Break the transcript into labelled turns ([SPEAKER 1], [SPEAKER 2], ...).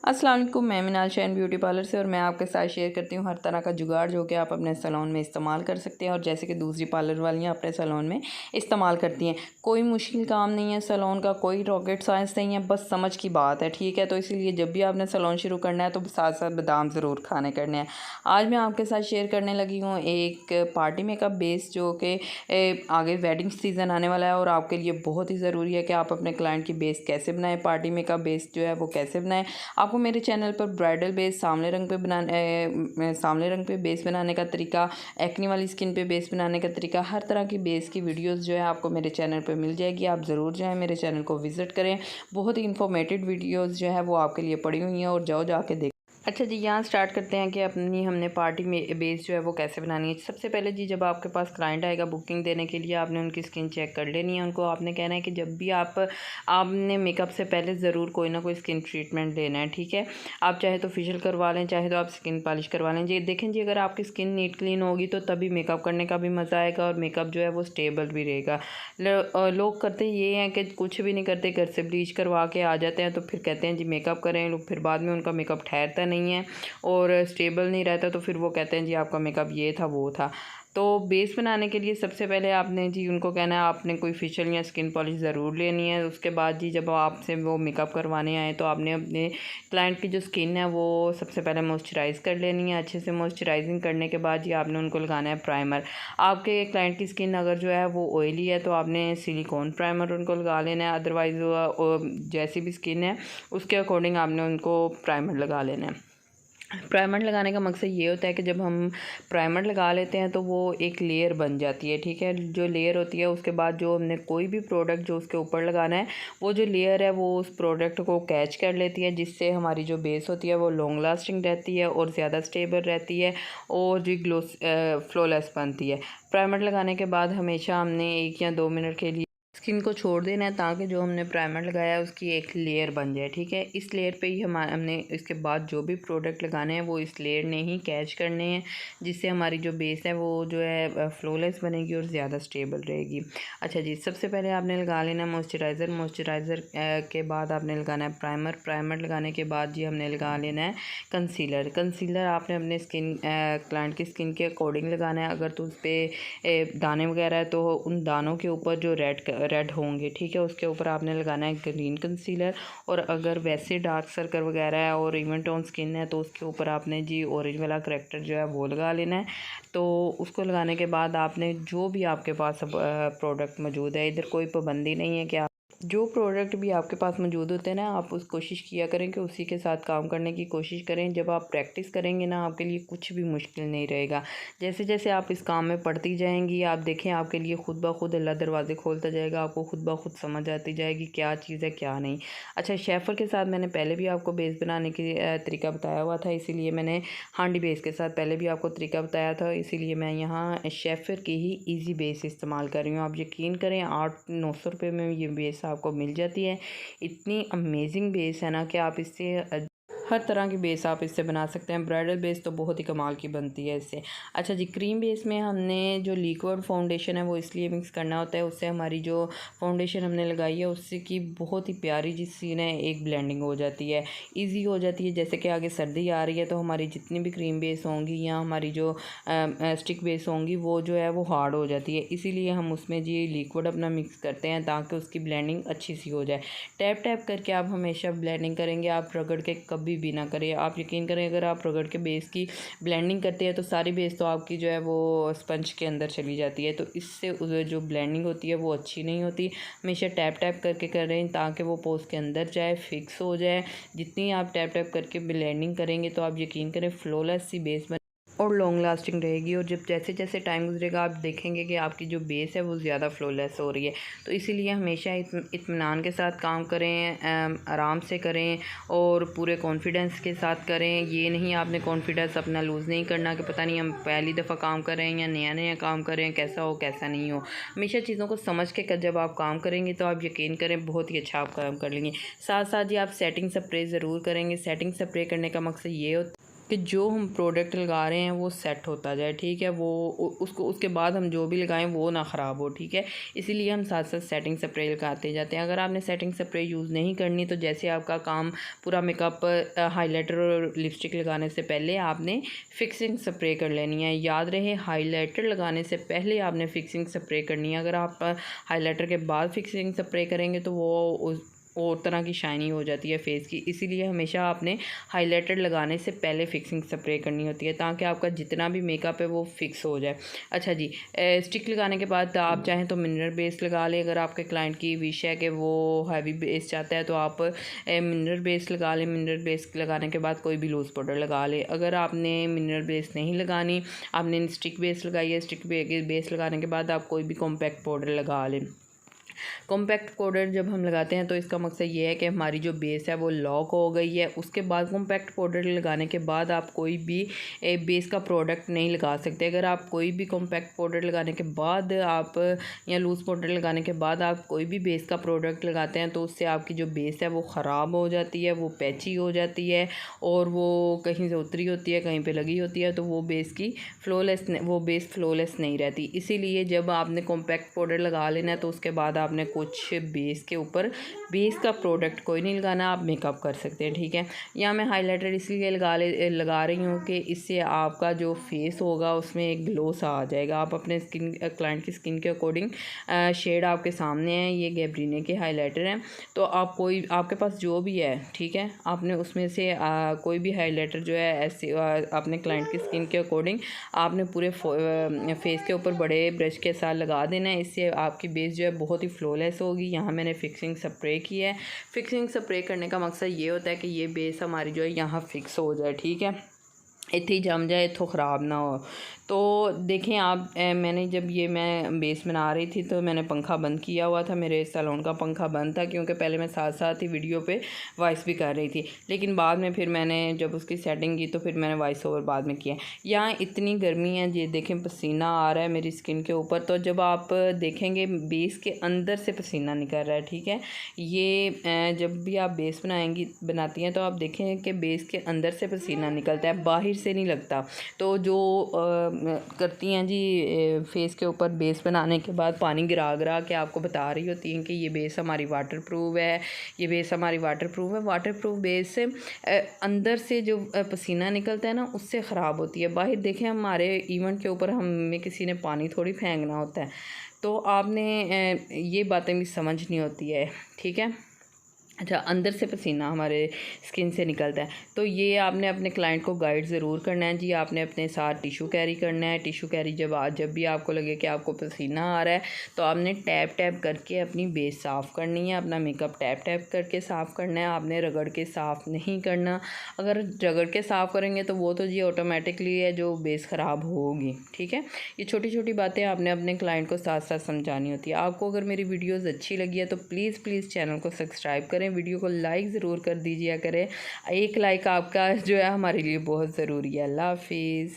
[SPEAKER 1] अस्सलाम वालेकुम, मैं मिनाल शैन ब्यूटी पार्लर से और मैं आपके साथ शेयर करती हूँ हर तरह का जुगाड़ जो कि आप अपने सैलून में इस्तेमाल कर सकते हैं और जैसे कि दूसरी पार्लर वालियाँ अपने सैलून में इस्तेमाल करती हैं। कोई मुश्किल काम नहीं है सैलून का, कोई रॉकेट साइंस नहीं है, बस समझ की बात है, ठीक है। तो इसीलिए जब भी आपने सैलून शुरू करना है तो साथ साथ बादाम ज़रूर खाने करने हैं। आज मैं आपके साथ शेयर करने लगी हूँ एक पार्टी मेकअप बेस जो कि आगे वेडिंग सीज़न आने वाला है और आपके लिए बहुत ही ज़रूरी है कि आप अपने क्लाइंट की बेस कैसे बनाएं, पार्टी मेकअप बेस जो है वो कैसे बनाएं। आपको मेरे चैनल पर ब्राइडल बेस सांवले रंग पे बेस बनाने का तरीका, एक्ने वाली स्किन पे बेस बनाने का तरीका, हर तरह की बेस की वीडियोस जो है आपको मेरे चैनल पर मिल जाएगी। आप ज़रूर जो है मेरे चैनल को विज़िट करें। बहुत ही इन्फॉर्मेटिव वीडियोस जो है वो आपके लिए पड़ी हुई हैं और जाओ जाके देख। अच्छा जी, यहाँ स्टार्ट करते हैं कि अपनी हमने पार्टी में बेस जो है वो कैसे बनानी है। सबसे पहले जी, जब आपके पास क्लाइंट आएगा बुकिंग देने के लिए, आपने उनकी स्किन चेक कर लेनी है। उनको आपने कहना है कि जब भी आपने मेकअप से पहले ज़रूर कोई ना कोई स्किन ट्रीटमेंट लेना है, ठीक है। आप चाहे तो फेशियल करवा लें, चाहे तो आप स्किन पॉलिश करवा लें। जी देखें जी, अगर आपकी स्किन नीट क्लीन होगी तो तभी मेकअप करने का भी मज़ा आएगा और मेकअप जो है वो स्टेबल भी रहेगा। लोग करते ये हैं कि कुछ भी नहीं करते, घर से ब्लीच करवा के आ जाते हैं तो फिर कहते हैं जी मेकअप करें, लोग फिर बाद में उनका मेकअप ठहरता नहीं है और स्टेबल नहीं रहता, तो फिर वो कहते हैं जी आपका मेकअप ये था वो था। तो बेस बनाने के लिए सबसे पहले आपने जी उनको कहना है आपने कोई फेशियल या स्किन पॉलिश ज़रूर लेनी है। उसके बाद जी जब आपसे वो मेकअप करवाने आए तो आपने अपने क्लाइंट की जो स्किन है वो सबसे पहले मॉइस्चराइज़ कर लेनी है। अच्छे से मॉइस्चराइजिंग करने के बाद जी आपने उनको लगाना है प्राइमर। आपके क्लाइंट की स्किन अगर जो है वो ऑयली है तो आपने सिलिकॉन प्राइमर उनको लगा लेना है। अदरवाइज़ जैसी भी स्किन है उसके अकॉर्डिंग आपने उनको प्राइमर लगा लेना है। प्राइमर लगाने का मकसद ये होता है कि जब हम प्राइमर लगा लेते हैं तो वो एक लेयर बन जाती है, ठीक है। जो लेयर होती है उसके बाद जो हमने कोई भी प्रोडक्ट जो उसके ऊपर लगाना है वो जो लेयर है वो उस प्रोडक्ट को कैच कर लेती है, जिससे हमारी जो बेस होती है वो लॉन्ग लास्टिंग रहती है और ज़्यादा स्टेबल रहती है और जो फ्लॉलेस बनती है। प्राइमर लगाने के बाद हमेशा हमने 1 या 2 मिनट के लिए स्किन को छोड़ देना है ताकि जो हमने प्राइमर लगाया है उसकी एक लेयर बन जाए, ठीक है। इस लेयर पे ही हमने इसके बाद जो भी प्रोडक्ट लगाने हैं वो इस लेयर ने ही कैच करने हैं, जिससे हमारी जो बेस है वो जो है फ्लॉलेस बनेगी और ज़्यादा स्टेबल रहेगी। अच्छा जी, सबसे पहले आपने लगा लेना है मॉइस्चराइज़र के बाद आपने लगाना है प्राइमर लगाने के बाद जी हमने लगा लेना है कंसीलर आपने अपने क्लाइंट की स्किन के अकॉर्डिंग लगाना है। अगर तो उस पर दाने वगैरह है तो उन दानों के ऊपर जो रेड होंगे, ठीक है, उसके ऊपर आपने लगाना है ग्रीन कंसीलर। और अगर वैसे डार्क सर्कल वगैरह है और इवन टोन स्किन है तो उसके ऊपर आपने जी ऑरेंज वाला करेक्टर जो है वो लगा लेना है। तो उसको लगाने के बाद आपने जो भी आपके पास प्रोडक्ट मौजूद है, इधर कोई पाबंदी नहीं है कि आप जो प्रोडक्ट भी आपके पास मौजूद होते हैं ना, आप उस कोशिश किया करें कि उसी के साथ काम करने की कोशिश करें। जब आप प्रैक्टिस करेंगे ना आपके लिए कुछ भी मुश्किल नहीं रहेगा। जैसे जैसे आप इस काम में पढ़ती जाएंगी आप देखें आपके लिए खुद ब खुद अल्लाह दरवाजे खोलता जाएगा, आपको खुद ब खुद समझ आती जाएगी क्या चीज़ है क्या नहीं। अच्छा, शेफ़र के साथ मैंने पहले भी आपको बेस बनाने की तरीका बताया हुआ था, इसीलिए मैंने हांडी बेस के साथ पहले भी आपको तरीका बताया था, इसीलिए मैं यहाँ शेफ़र की ही ईजी बेस इस्तेमाल कर रही हूँ। आप यकीन करें 800-900 रुपये में ये बेस आपको मिल जाती है। इतनी अमेजिंग बेस है ना कि आप इससे हर तरह की बेस आप इससे बना सकते हैं। ब्राइडल बेस तो बहुत ही कमाल की बनती है इससे। अच्छा जी, क्रीम बेस में हमने जो लिक्विड फाउंडेशन है वो इसलिए मिक्स करना होता है, उससे हमारी जो फाउंडेशन हमने लगाई है उससे की बहुत ही प्यारी जी सीन है एक ब्लेंडिंग हो जाती है, ईजी हो जाती है। जैसे कि आगे सर्दी आ रही है तो हमारी जितनी भी क्रीम बेस होंगी या हमारी जो स्टिक बेस होंगी वो जो है वो हार्ड हो जाती है, इसीलिए हम उसमें जी लिक्विड अपना मिक्स करते हैं ताकि उसकी ब्लेंडिंग अच्छी सी हो जाए। टैप टैप करके आप हमेशा ब्लेंडिंग करेंगे, आप रगड़ के कभी भी ना करें। आप यकीन करें अगर आप रगड़ के बेस की ब्लेंडिंग करते हैं तो सारी बेस तो आपकी जो है वो स्पंज के अंदर चली जाती है, तो इससे जो ब्लेंडिंग होती है वो अच्छी नहीं होती। हमेशा टैप टैप करके करें ताकि वो पोस्ट के अंदर जाए, फिक्स हो जाए। जितनी आप टैप टैप करके ब्लेंडिंग करेंगे तो आप यकीन करें फ्लॉलेस सी बेस और लॉन्ग लास्टिंग रहेगी। और जब जैसे जैसे टाइम गुजरेगा आप देखेंगे कि आपकी जो बेस है वो ज़्यादा फ्लॉलेस हो रही है। तो इसीलिए हमेशा इत्मीनान के साथ काम करें, आराम से करें और पूरे कॉन्फिडेंस के साथ करें। ये नहीं आपने कॉन्फिडेंस अपना लूज़ नहीं करना कि पता नहीं हम पहली दफ़ा काम कर रहे हैं या नया नया काम कर रहे हैं, कैसा हो कैसा नहीं हो। हमेशा चीज़ों को समझ के जब आप काम करेंगे तो आप यकीन करें बहुत ही अच्छा आप काम कर लेंगे। साथ साथ ही आप सेटिंग स्प्रे ज़रूर करेंगे। सेटिंग स्प्रे करने का मकसद ये होता कि जो हम प्रोडक्ट लगा रहे हैं वो सेट होता जाए, ठीक है, वो उसको उसके बाद हम जो भी लगाएं वो ना ख़राब हो, ठीक है। इसीलिए हम साथ साथ सेटिंग स्प्रे लगाते जाते हैं। अगर आपने सेटिंग स्प्रे यूज़ नहीं करनी तो जैसे आपका काम पूरा मेकअप हाइलाइटर और लिपस्टिक लगाने से पहले आपने फिक्सिंग स्प्रे कर लेनी है। याद रहे, हाइलाइटर लगाने से पहले आपने फिक्सिंग स्प्रे करनी है। अगर आप हाइलाइटर के बाद फिक्सिंग स्प्रे करेंगे तो वो और तरह की शाइनी हो जाती है फेस की। इसीलिए हमेशा आपने हाइलाइटर लगाने से पहले फिक्सिंग स्प्रे करनी होती है ताकि आपका जितना भी मेकअप है वो फिक्स हो जाए। अच्छा जी, स्टिक लगाने के बाद आप चाहें तो मिनरल बेस लगा लें। अगर आपके क्लाइंट की विश है कि वो हैवी बेस चाहता है तो आप मिनरल बेस लगा लें। मिनरल बेस लगाने के बाद कोई भी लूज़ पाउडर लगा लें। अगर आपने मिनरल बेस नहीं लगानी, आपने स्टिक बेस लगाई है, स्टिक बेस लगाने के बाद आप कोई भी कॉम्पैक्ट पाउडर लगा लें। कॉम्पैक्ट पाउडर जब हम लगाते हैं तो इसका मकसद ये है कि हमारी जो बेस है वो लॉक हो गई है। उसके बाद कॉम्पैक्ट पाउडर लगाने के बाद आप कोई भी बेस का प्रोडक्ट नहीं लगा सकते। अगर आप कोई भी कॉम्पैक्ट पाउडर लगाने के बाद आप या लूज़ पाउडर लगाने के बाद आप कोई भी बेस का प्रोडक्ट लगाते हैं तो उससे आपकी जो बेस है वो ख़राब हो जाती है, वो पैची हो जाती है और वो कहीं से उतरी होती है, कहीं पर लगी होती है, तो वो बेस फ्लॉलेस नहीं रहती। इसीलिए जब आपने कॉम्पैक्ट पाउडर लगा लेना है तो उसके बाद आपने कुछ बेस के ऊपर बेस का प्रोडक्ट कोई नहीं लगाना, आप मेकअप कर सकते हैं, ठीक है। यहाँ मैं हाइलाइटर इसलिए लगा रही हूँ कि इससे आपका जो फेस होगा उसमें एक ग्लो सा आ जाएगा। आप अपने क्लाइंट की स्किन के अकॉर्डिंग शेड आपके सामने है, ये गैब्रीने के हाइलाइटर हैं, तो आप आपके पास जो भी है, ठीक है, आपने उसमें से कोई भी हाइलाइटर जो है ऐसे अपने क्लाइंट की स्किन के अकॉर्डिंग आपने पूरे फेस के ऊपर बड़े ब्रश के साथ लगा देना है। इससे आपकी बेस जो है बहुत ही फ्लॉलेस होगी। यहाँ मैंने फिक्सिंग स्प्रे की है। फिक्सिंग स्प्रे करने का मकसद ये होता है कि ये बेस हमारी जो है यहाँ फिक्स हो जाए, ठीक है, इतनी जम जाए तो ख़राब ना हो। तो देखें आप, मैंने जब ये मैं बेस बना रही थी तो मैंने पंखा बंद किया हुआ था। मेरे सैलून का पंखा बंद था क्योंकि पहले मैं साथ साथ ही वीडियो पे वॉइस भी कर रही थी, लेकिन बाद में फिर मैंने जब उसकी सेटिंग की तो फिर मैंने वॉइस ओवर बाद में किया। यहाँ इतनी गर्मी है, ये देखें पसीना आ रहा है मेरी स्किन के ऊपर। तो जब आप देखेंगे बेस के अंदर से पसीना निकल रहा है, ठीक है। ये जब भी आप बेस बनाती हैं तो आप देखें कि बेस के अंदर से पसीना निकलता है, बाहर से नहीं लगता। तो जो करती हैं जी फेस के ऊपर बेस बनाने के बाद पानी गिरा के आपको बता रही होती हैं कि ये बेस हमारी वाटरप्रूफ है, ये बेस हमारी वाटरप्रूफ है। वाटरप्रूफ बेस से अंदर से जो पसीना निकलता है ना उससे ख़राब होती है। बाहर देखें हमारे इवेंट के ऊपर हमें किसी ने पानी थोड़ी फेंकना होता है, तो आपने ये बातें भी समझनी होती है, ठीक है। अच्छा, अंदर से पसीना हमारे स्किन से निकलता है, तो ये आपने अपने क्लाइंट को गाइड ज़रूर करना है जी। आपने अपने साथ टिशू कैरी करना है। टिशू कैरी जब भी आपको लगे कि आपको पसीना आ रहा है तो आपने टैप टैप करके अपनी बेस साफ़ करनी है, अपना मेकअप टैप टैप करके साफ़ करना है। आपने रगड़ के साफ़ नहीं करना। अगर रगड़ के साफ़ करेंगे तो वो तो जी ऑटोमेटिकली है जो बेस ख़राब होगी, ठीक है। ये छोटी छोटी बातें आपने अपने क्लाइंट को साथ साथ समझानी होती है। आपको अगर मेरी वीडियोज़ अच्छी लगी है तो प्लीज़ चैनल को सब्सक्राइब करें, वीडियो को लाइक ज़रूर कर दीजिए करें। एक लाइक आपका जो है हमारे लिए बहुत ज़रूरी है। अल्लाह हाफिज़।